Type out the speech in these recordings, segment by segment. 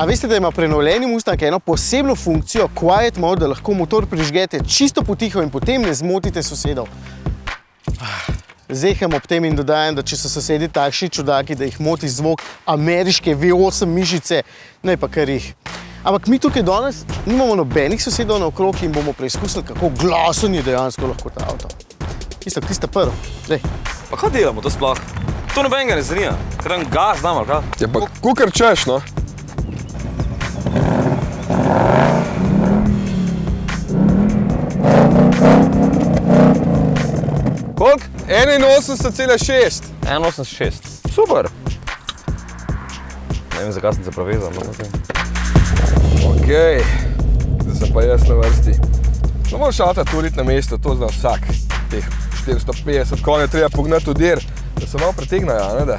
A veste, da ima prenovljeni Mustang eno posebno funkcijo Quiet Mode, da lahko motor prižgete čisto potiho in potem ne zmotite sosedov. Zehem ob tem in dodajam, da če so sosedi takšni čudaki, da jih moti zvok ameriške V8 mišice, naj pa kar jih. Ampak mi tukaj danes nimamo nobenih sosedov naokrog in bomo preizkusili, kako glasen je dejansko lahko ta avto. Isto, tista prvo. Dej. Pa kaj delamo to sploh? To nobenega ne zanima. Ker nam gas dam, ali kaj? Ja, pa kukar češ, no. Koliko? 81,6. 1,86. Super. Ne vem, zakaj sem se pravezal. Okej, zdaj sem pa jaz na vrsti. No, moraš avta turiti na mesto, to zna vsak. Teh 450 konj je treba pognati v dir, da se malo pretegnajo, ne da?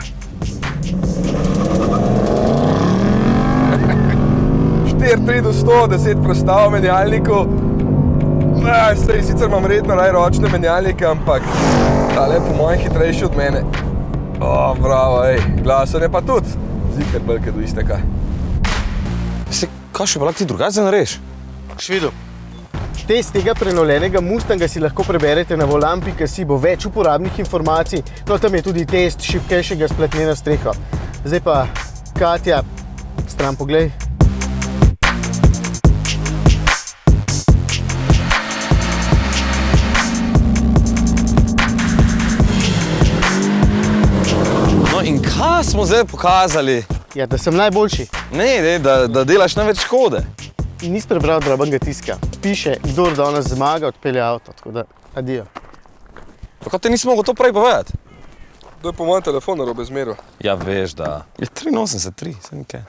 4,3 do 100, 10 prostav v menjalniku. Saj sicer imam redno najročne menjalnike, ampak tale je po mojem hitrejši od mene. O, bravo, ej, glasen je pa tudi. Zikar belke do isteka. Kaj še pa lahko ti drugače narediš? Švidu, test tega prenovljenega Mustanga si lahko preberete na volan.si, bo več uporabnih informacij, no tam je tudi test šibkejšega spletnena streho. Zdaj pa, Katja, stran poglej. No in kaj smo zdaj pokazali? Ja, da sem najboljši. Ne, da delaš največ škode. Nis prebral drabenega tiska. Piše, kdor danes zmaga, odpelje avto, tako da adijo. Pa kaj te nisi mogel to prej povedati? To je po mojem telefonu narobe zmeril. Ja, veš, da je 83, 3, sem nekaj.